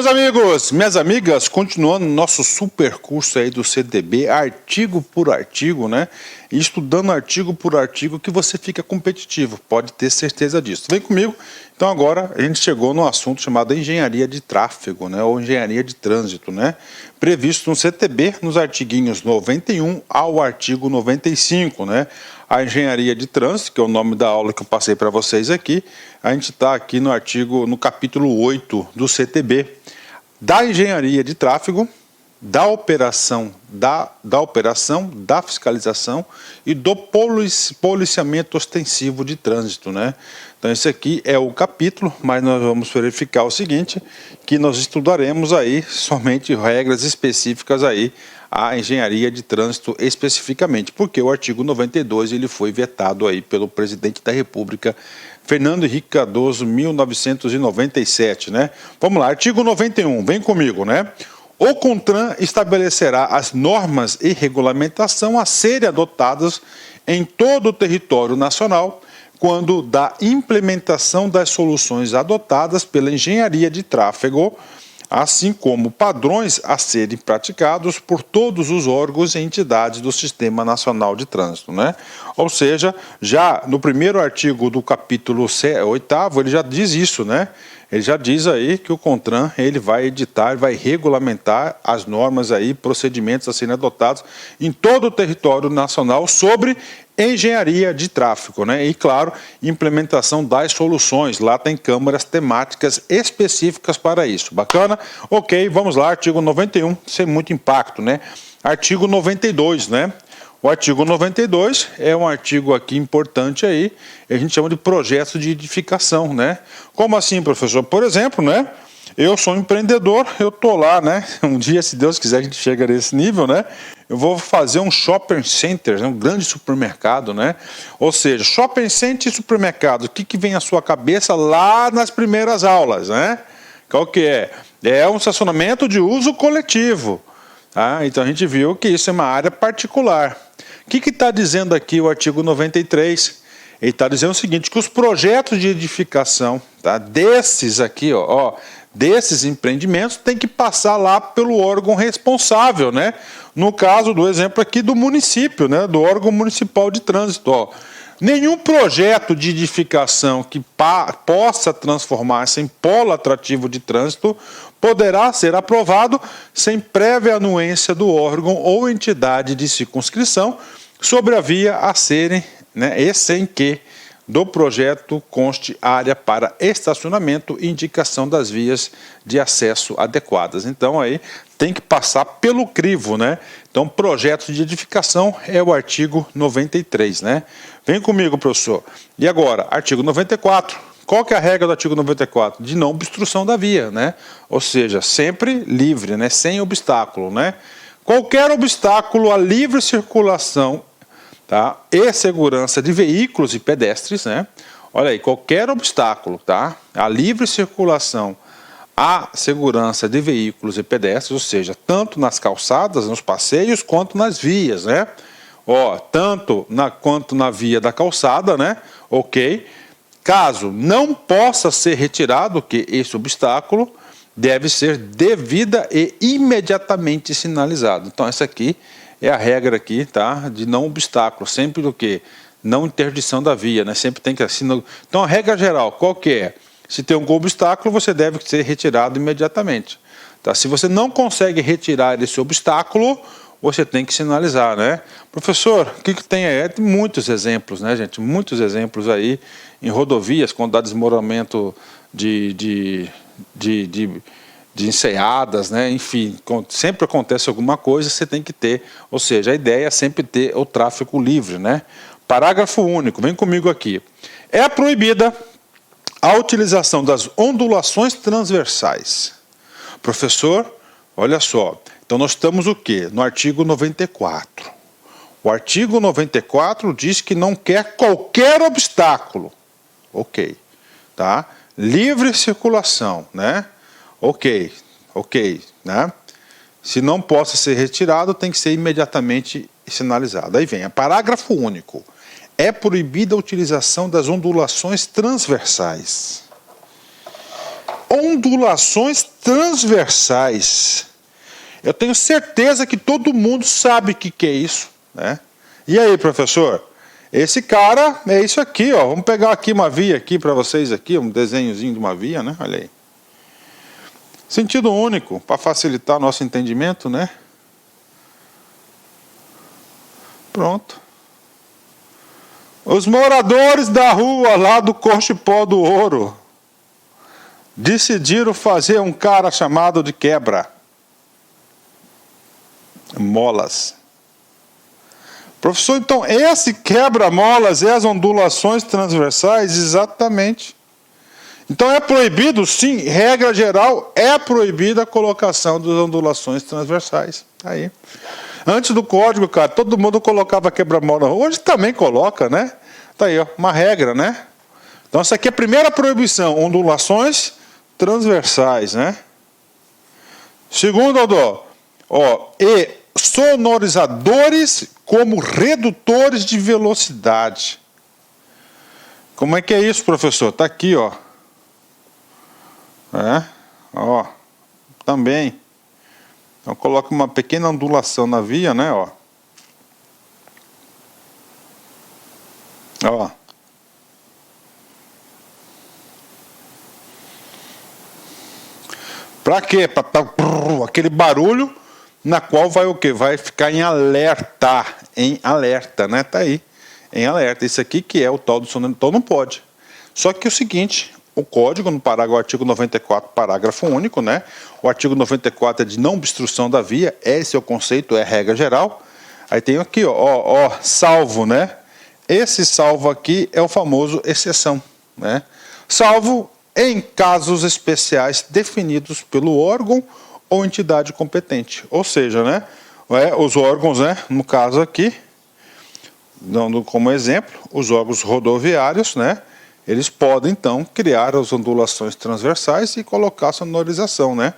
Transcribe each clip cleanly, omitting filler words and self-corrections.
meus amigos, minhas amigas, continuando nosso super curso aí do CDB, artigo por artigo, né? E estudando artigo por artigo que você fica competitivo, pode ter certeza disso. Vem comigo. Então agora a gente chegou no assunto chamado engenharia de tráfego, né? Ou engenharia de trânsito, né? Previsto no CTB, nos artiguinhos 91 ao artigo 95, né? A engenharia de trânsito, que é o nome da aula que eu passei para vocês aqui, a gente está aqui no capítulo 8 do CTB, da engenharia de tráfego, da operação, da fiscalização e do policiamento ostensivo de trânsito, né? Então esse aqui é o capítulo, mas nós vamos verificar o seguinte, que nós estudaremos aí somente regras específicas aí a engenharia de trânsito especificamente, porque o artigo 92 ele foi vetado aí pelo presidente da República, Fernando Henrique Cardoso, 1997, né? Vamos lá, artigo 91, vem comigo, né? O CONTRAN estabelecerá as normas e regulamentação a serem adotadas em todo o território nacional quando da implementação das soluções adotadas pela engenharia de tráfego, assim como padrões a serem praticados por todos os órgãos e entidades do Sistema Nacional de Trânsito, né? Ou seja, já no primeiro artigo do capítulo 8º, ele já diz isso, né? Ele já diz aí que o CONTRAN ele vai editar, vai regulamentar as normas aí, procedimentos a serem adotados em todo o território nacional sobre engenharia de tráfego, né? E, claro, implementação das soluções. Lá tem câmaras temáticas específicas para isso. Bacana? Ok, vamos lá, artigo 91, sem muito impacto, né? Artigo 92, né? O artigo 92 é um artigo aqui importante aí, a gente chama de projeto de edificação, né? Como assim, professor? Por exemplo, né? Eu sou um empreendedor, eu estou lá, né? Um dia, se Deus quiser, a gente chega nesse nível, né? Eu vou fazer um shopping center, né? Um grande supermercado, né? Ou seja, shopping center e supermercado, o que vem à sua cabeça lá nas primeiras aulas, né? Qual que é? É um estacionamento de uso coletivo. Ah, então a gente viu que isso é uma área particular. O que está dizendo aqui o artigo 93? Ele está dizendo o seguinte, que os projetos de edificação, tá, desses aqui, desses empreendimentos, tem que passar lá pelo órgão responsável, né? No caso do exemplo aqui do município, né? Do órgão municipal de trânsito, ó. Nenhum projeto de edificação que possa transformar-se em polo atrativo de trânsito poderá ser aprovado sem prévia anuência do órgão ou entidade de circunscrição sobre a via a serem, né, e sem que do projeto conste área para estacionamento e indicação das vias de acesso adequadas. Então aí tem que passar pelo crivo, né? Então projeto de edificação é o artigo 93, né? Vem comigo, professor. E agora, artigo 94. Qual que é a regra do artigo 94? De não obstrução da via, né? Ou seja, sempre livre, né? Sem obstáculo, né? Qualquer obstáculo à livre circulação, tá? E segurança de veículos e pedestres, né? Olha aí, qualquer obstáculo, tá? A livre circulação, a segurança de veículos e pedestres, ou seja, tanto nas calçadas, nos passeios, quanto nas vias, né? Ó, quanto na via da calçada, né? Ok. Caso não possa ser retirado, que esse obstáculo deve ser devida e imediatamente sinalizado. Então essa aqui é a regra aqui, tá? De não obstáculo, sempre do que? Não interdição da via, né? Sempre tem que assinar. Então a regra geral, qual que é? Se tem um obstáculo, você deve ser retirado imediatamente. Tá? Se você não consegue retirar esse obstáculo, você tem que sinalizar, né? Professor, o que tem aí? Tem muitos exemplos, né, gente? Muitos exemplos aí em rodovias, quando dá desmoronamento de enseadas, né? Enfim, sempre acontece alguma coisa, você tem que ter, ou seja, a ideia é sempre ter o tráfego livre, né? Parágrafo único, vem comigo aqui. É proibida a utilização das ondulações transversais. Professor, olha só, então nós estamos o quê? No artigo 94. O artigo 94 diz que não quer qualquer obstáculo. Ok, tá? Livre circulação, né? Ok, né? Se não possa ser retirado, tem que ser imediatamente sinalizado. Aí vem, parágrafo único. É proibida a utilização das ondulações transversais. ondulações transversais. Eu tenho certeza que todo mundo sabe o que é isso, né? E aí, professor? Esse cara é isso aqui, ó. Vamos pegar aqui uma via aqui para vocês aqui, um desenhozinho de uma via, né? Olha aí. Sentido único, para facilitar nosso entendimento, né? Pronto. Os moradores da rua lá do Corchipó do Ouro decidiram fazer um cara chamado de quebra molas. Professor, então esse quebra-molas é as ondulações transversais? Exatamente. Então é proibido? Sim, regra geral, é proibida a colocação das ondulações transversais. Aí. Antes do código, cara, todo mundo colocava quebra-mola. Hoje também coloca, né? Tá aí, ó, uma regra, né? Então essa aqui é a primeira proibição, ondulações transversais, né? Segundo, e sonorizadores como redutores de velocidade. Como é que é isso, professor? Tá aqui, ó. Também. Então coloca uma pequena ondulação na via, né, ó. Para quê? Para aquele barulho na qual vai o quê? Vai ficar em alerta, né? Tá aí, em alerta. Isso aqui que é o tal do sono, então não pode. Só que é o seguinte, o código, no parágrafo, o artigo 94, parágrafo único, né? O artigo 94 é de não obstrução da via, esse é o conceito, é a regra geral. Aí tem aqui, salvo, né? Esse salvo aqui é o famoso exceção, né? Salvo em casos especiais definidos pelo órgão ou entidade competente. Ou seja, né, os órgãos, né, no caso aqui, dando como exemplo, os órgãos rodoviários, né, eles podem então criar as ondulações transversais e colocar a sonorização, né,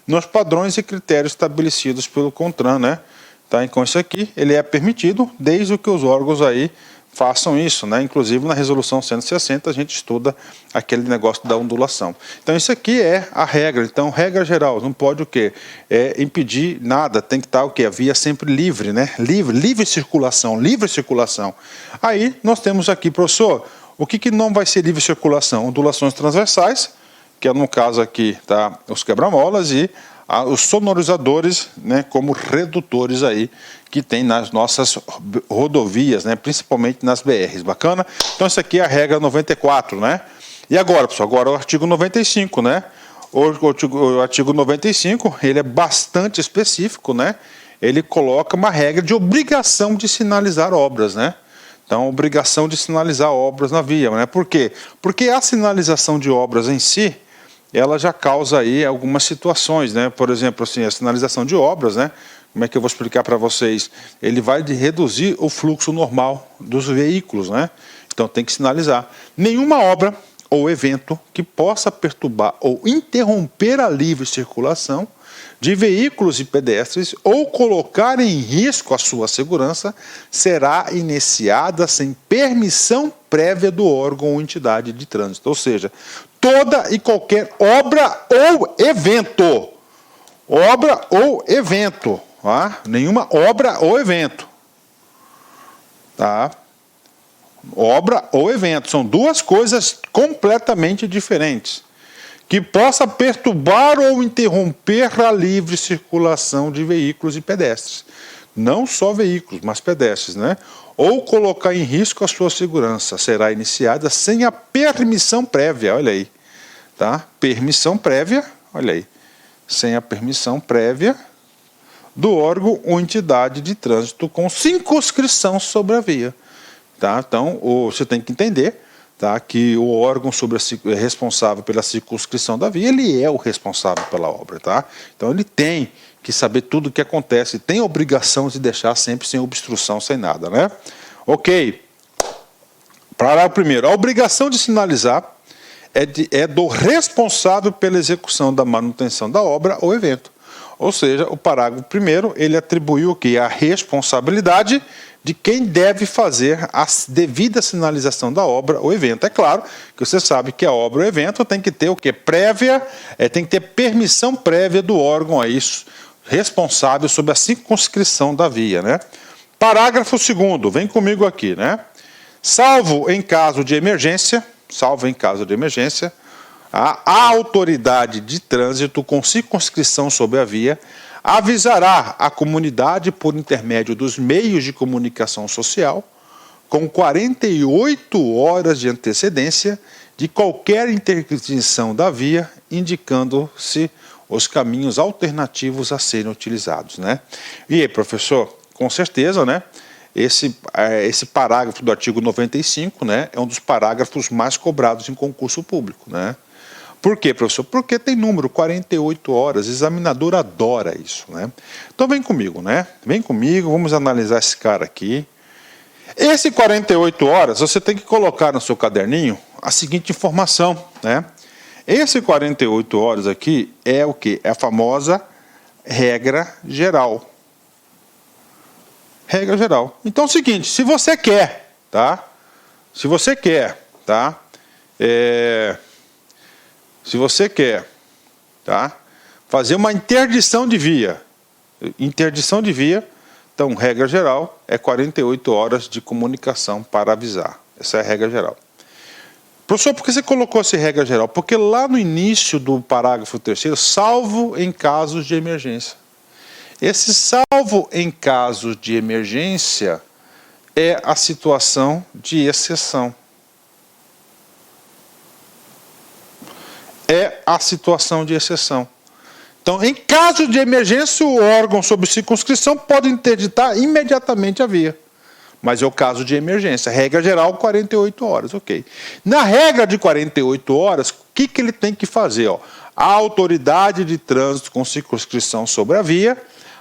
nos padrões e critérios estabelecidos pelo CONTRAN, né. Tá? Então isso aqui ele é permitido desde que os órgãos aí façam isso, né? Inclusive na resolução 160 a gente estuda aquele negócio da ondulação. Então isso aqui é a regra. Então regra geral, não pode o quê? Impedir nada, tem que estar o quê? A via sempre livre, né? Livre circulação. Aí nós temos aqui, professor, o que não vai ser livre circulação? Ondulações transversais, que é no caso aqui, tá? Os quebra-molas e os sonorizadores, né, como redutores aí que tem nas nossas rodovias, né, principalmente nas BRs. Bacana? Então isso aqui é a regra 94, né? E agora, pessoal, agora o artigo 95, né? O artigo 95, ele é bastante específico, né? Ele coloca uma regra de obrigação de sinalizar obras, né? Então, obrigação de sinalizar obras na via, né? Por quê? Porque a sinalização de obras em si, ela já causa aí algumas situações, né? Por exemplo, assim, a sinalização de obras, né? Como é que eu vou explicar para vocês? Ele vai reduzir o fluxo normal dos veículos, né? Então tem que sinalizar. Nenhuma obra ou evento que possa perturbar ou interromper a livre circulação de veículos e pedestres ou colocar em risco a sua segurança será iniciada sem permissão prévia do órgão ou entidade de trânsito. Ou seja, toda e qualquer obra ou evento. Obra ou evento. Tá? Nenhuma obra ou evento. Tá? Obra ou evento. São duas coisas completamente diferentes. Que possa perturbar ou interromper a livre circulação de veículos e pedestres. Não só veículos, mas pedestres, né? Ou colocar em risco a sua segurança. Será iniciada sem a permissão prévia, olha aí. Tá? Permissão prévia, olha aí. Sem a permissão prévia do órgão ou entidade de trânsito com circunscrição sobre a via. Tá? Então, você tem que entender, tá, que o órgão responsável pela circunscrição da via, ele é o responsável pela obra. Tá? Então, ele tem que saber tudo o que acontece, tem a obrigação de deixar sempre sem obstrução, sem nada. Né? Ok. Parágrafo primeiro. A obrigação de sinalizar é do responsável pela execução da manutenção da obra ou evento. Ou seja, o parágrafo primeiro, ele atribuiu o quê? A responsabilidade de quem deve fazer a devida sinalização da obra ou evento. É claro que você sabe que a obra ou evento tem que ter o quê? Prévia, tem que ter permissão prévia do órgão aí responsável sobre a circunscrição da via, né? Parágrafo 2º, vem comigo aqui, né? Salvo em caso de emergência, a autoridade de trânsito com circunscrição sobre a via avisará a comunidade por intermédio dos meios de comunicação social, com 48 horas de antecedência de qualquer interdição da via, indicando-se os caminhos alternativos a serem utilizados, né? E aí, professor, com certeza, né? Esse parágrafo do artigo 95, né, é um dos parágrafos mais cobrados em concurso público, né? Por quê, professor? Porque tem número, 48 horas, o examinador adora isso, né? Então vem comigo, né? Vem comigo, vamos analisar esse cara aqui. Esse 48 horas, você tem que colocar no seu caderninho a seguinte informação, né? Esse 48 horas aqui é o quê? É a famosa regra geral. Regra geral. Então é o seguinte, se você quer, tá? Se você quer, fazer uma interdição de via, então, regra geral, é 48 horas de comunicação para avisar. Essa é a regra geral. Professor, por que você colocou essa regra geral? Porque lá no início do parágrafo 3º, salvo em casos de emergência. Esse salvo em casos de emergência é a situação de exceção. É a situação de exceção. Então, em caso de emergência, o órgão sob circunscrição pode interditar imediatamente a via. Mas é o caso de emergência. Regra geral, 48 horas, ok. Na regra de 48 horas, o que ele tem que fazer? Ó? A autoridade de trânsito com circunscrição sobre a via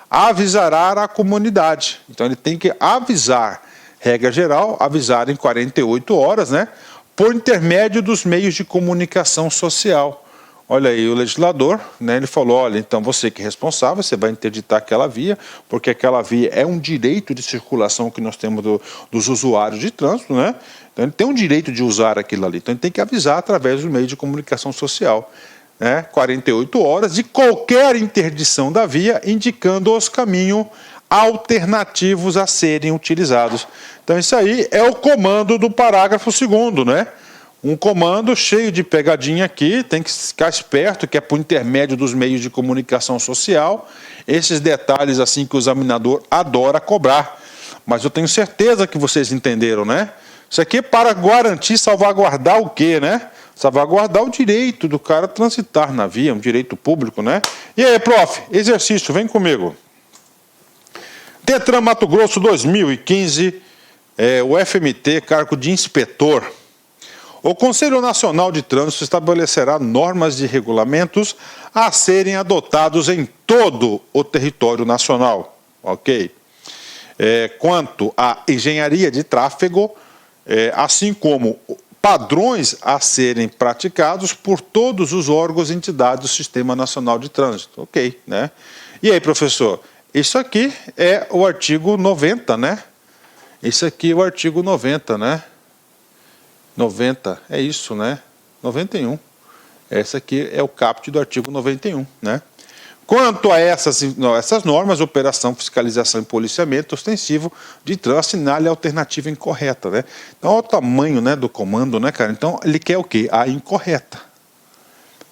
avisará a comunidade. Então, ele tem que avisar, regra geral, avisar em 48 horas, né? Por intermédio dos meios de comunicação social. Olha aí, o legislador, né, ele falou, olha, então você que é responsável, você vai interditar aquela via, porque aquela via é um direito de circulação que nós temos dos usuários de trânsito, né? Então ele tem um direito de usar aquilo ali, então ele tem que avisar através do meio de comunicação social, né? 48 horas de qualquer interdição da via, indicando os caminhos alternativos a serem utilizados. Então isso aí é o comando do parágrafo 2º, né? Um comando cheio de pegadinha aqui, tem que ficar esperto, que é por intermédio dos meios de comunicação social, esses detalhes assim que o examinador adora cobrar. Mas eu tenho certeza que vocês entenderam, né? Isso aqui é para garantir, salvaguardar o quê, né? Salvaguardar o direito do cara transitar na via, um direito público, né? E aí, prof, exercício, vem comigo. Detran Mato Grosso 2015, o FMT, cargo de inspetor. O Conselho Nacional de Trânsito estabelecerá normas e regulamentos a serem adotados em todo o território nacional, ok? Quanto à engenharia de tráfego, assim como padrões a serem praticados por todos os órgãos e entidades do Sistema Nacional de Trânsito, ok, né? E aí, professor, isso aqui é o artigo 90, né? Isso aqui é o artigo 90, né? 90, é isso, né? 91. Essa aqui é o caput do artigo 91, né? Quanto a essas normas, operação, fiscalização e policiamento ostensivo de trânsito, assinale a alternativa incorreta, né? Então, olha o tamanho, né, do comando, né, cara? Então, ele quer o quê? A incorreta.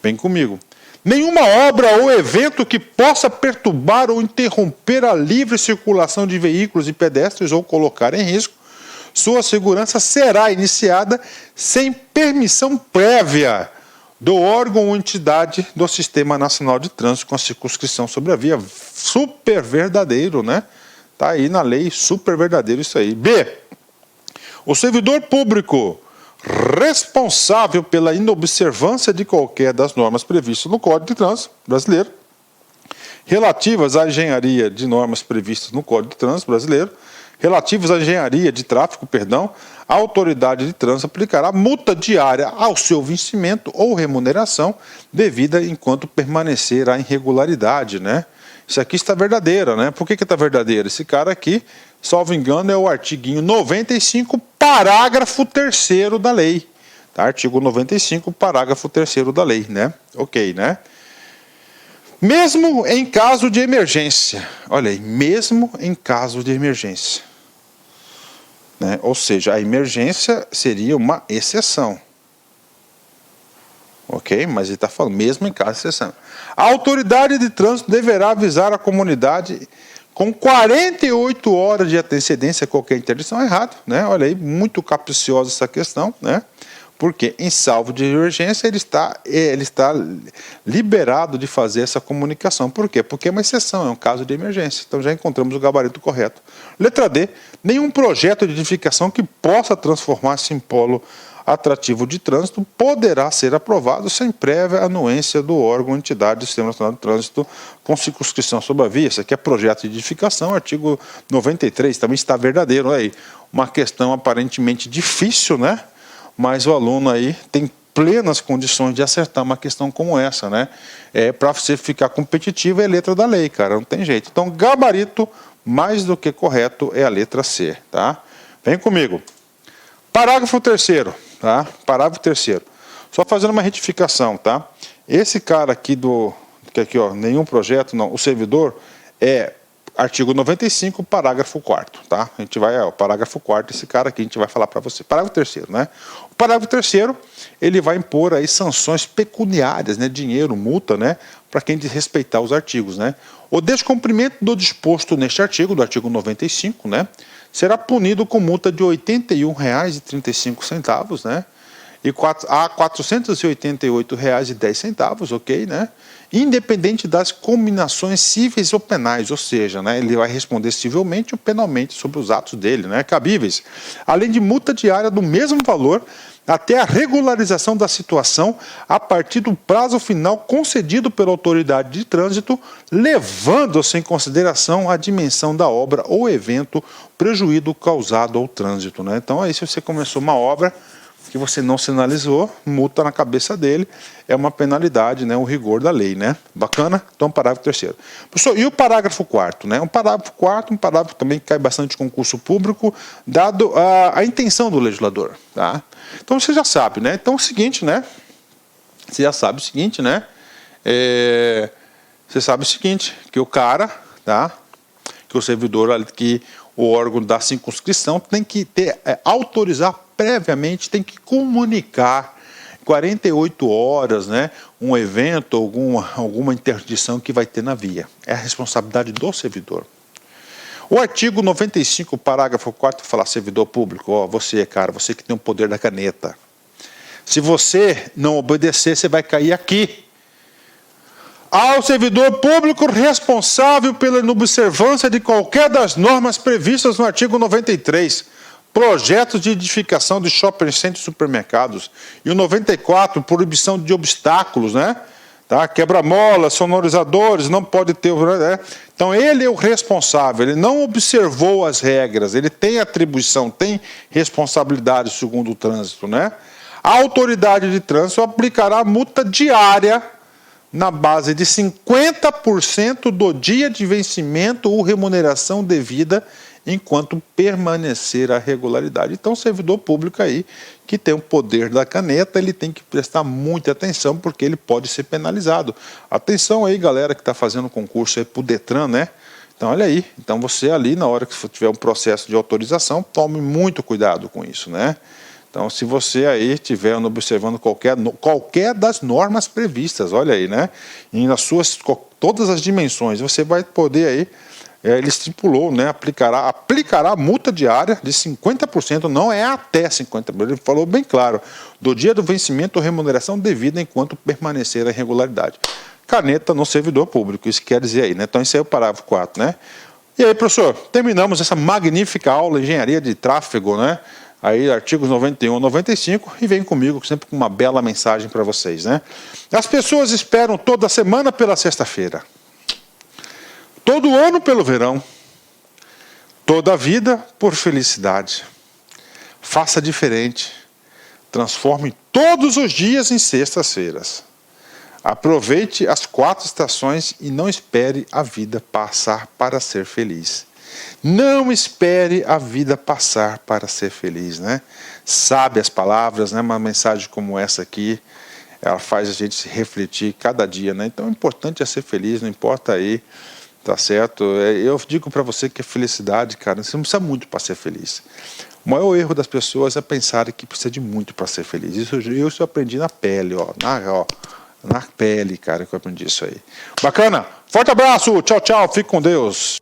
Vem comigo. Nenhuma obra ou evento que possa perturbar ou interromper a livre circulação de veículos e pedestres ou colocar em risco sua segurança será iniciada sem permissão prévia do órgão ou entidade do Sistema Nacional de Trânsito com a circunscrição sobre a via. Super verdadeiro, né? Está aí na lei, super verdadeiro isso aí. B. O servidor público responsável pela inobservância de qualquer das normas previstas no Código de Trânsito Brasileiro, relativas à engenharia de normas previstas no Código de Trânsito Brasileiro, relativos à engenharia de tráfego, perdão, a autoridade de trânsito aplicará multa diária ao seu vencimento ou remuneração devida enquanto permanecer a irregularidade, né? Isso aqui está verdadeira, né? Por que está verdadeira? Esse cara aqui, salvo engano, é o artiguinho 95, parágrafo 3º da lei. Tá? Artigo 95, parágrafo 3º da lei, né? Ok, né? Mesmo em caso de emergência, olha aí, mesmo em caso de emergência, né? Ou seja, a emergência seria uma exceção. Ok? Mas ele está falando, mesmo em caso de exceção. A autoridade de trânsito deverá avisar a comunidade com 48 horas de antecedência a qualquer interdição. Errado, né? Olha aí, muito capciosa essa questão, né? Porque em salvo de emergência ele está liberado de fazer essa comunicação. Por quê? Porque é uma exceção, é um caso de emergência. Então já encontramos o gabarito correto. Letra D, nenhum projeto de edificação que possa transformar-se em polo atrativo de trânsito poderá ser aprovado sem prévia anuência do órgão ou entidade do Sistema Nacional de Trânsito com circunscrição sobre a via. Isso aqui é projeto de edificação, artigo 93, também está verdadeiro. Olha aí, uma questão aparentemente difícil, né? Mas o aluno aí tem plenas condições de acertar uma questão como essa, né? Para você ficar competitivo é letra da lei, cara, não tem jeito. Então, gabarito mais do que correto é a letra C, tá? Vem comigo. Parágrafo 3º, tá? Parágrafo 3º. Só fazendo uma retificação, tá? Esse cara aqui que aqui, ó, nenhum projeto, não, o servidor é artigo 95, parágrafo 4º, tá? A gente vai, o parágrafo 4º, esse cara aqui a gente vai falar para você. Parágrafo 3º, né? O parágrafo 3º, ele vai impor aí sanções pecuniárias, né? Dinheiro, multa, né? Para quem desrespeitar os artigos, né? O descumprimento do disposto neste artigo, do artigo 95, né? Será punido com multa de R$ 81,35, né? A R$ 488,10, ok, né? Independente das combinações cíveis ou penais, ou seja, né, ele vai responder civilmente ou penalmente sobre os atos dele, né, cabíveis, além de multa diária do mesmo valor até a regularização da situação a partir do prazo final concedido pela autoridade de trânsito, levando-se em consideração a dimensão da obra ou evento prejuízo causado ao trânsito, né? Então aí se você começou uma obra que você não sinalizou, multa na cabeça dele, é uma penalidade, né, o rigor da lei, né? Bacana? Então, parágrafo 3º. Professor, e o parágrafo 4º, né? Um parágrafo 4º, um parágrafo também que cai bastante concurso público, dado a intenção do legislador, tá? Então, você já sabe, né? Então, é o seguinte, né? Você já sabe o seguinte, né? Você sabe o seguinte, que o cara, tá? Que o servidor, que o órgão da circunscrição tem que autorizar previamente, tem que comunicar 48 horas, né, um evento, alguma interdição que vai ter na via. É a responsabilidade do servidor. O artigo 95, parágrafo 4º, fala servidor público, ó, você, cara, você que tem o poder da caneta. Se você não obedecer, você vai cair aqui. Ao servidor público responsável pela inobservância de qualquer das normas previstas no artigo 93, projetos de edificação de shopping centers e supermercados, e o 94, proibição de obstáculos, né? Tá? Quebra-molas, sonorizadores, não pode ter... Né? Então, ele é o responsável, ele não observou as regras, ele tem atribuição, tem responsabilidade segundo o trânsito, né? A autoridade de trânsito aplicará multa diária na base de 50% do dia de vencimento ou remuneração devida enquanto permanecer a regularidade. Então, o servidor público aí, que tem o poder da caneta, ele tem que prestar muita atenção, porque ele pode ser penalizado. Atenção aí, galera que está fazendo concurso aí para o Detran, né? Então, olha aí. Então, você ali, na hora que tiver um processo de autorização, tome muito cuidado com isso, né? Então, se você aí estiver observando qualquer das normas previstas, olha aí, né? E nas todas as dimensões, você vai poder aí, ele estipulou, né? Aplicará multa diária de 50%, não é até 50%, ele falou bem claro, do dia do vencimento ou remuneração devida enquanto permanecer a irregularidade. Caneta no servidor público, isso quer dizer aí, né? Então, esse é o parágrafo 4, né? E aí, professor, terminamos essa magnífica aula de engenharia de tráfego, né? Aí, artigos 91 e 95, e vem comigo sempre com uma bela mensagem para vocês, né? As pessoas esperam toda semana pela sexta-feira, todo ano pelo verão, Toda a vida por felicidade. Faça diferente. Transforme todos os dias em sextas-feiras. Aproveite as 4 estações e não espere a vida passar para ser feliz. Não espere a vida passar para ser feliz, né? Sabe as palavras, né? Uma mensagem como essa aqui, ela faz a gente se refletir cada dia, né? Então, o importante é ser feliz, não importa aí, tá certo? Eu digo para você que a felicidade, cara, você não precisa muito para ser feliz. O maior erro das pessoas é pensar que precisa de muito para ser feliz. Isso eu aprendi na pele, na pele, cara, que eu aprendi isso aí. Bacana? Forte abraço, tchau, tchau, fique com Deus.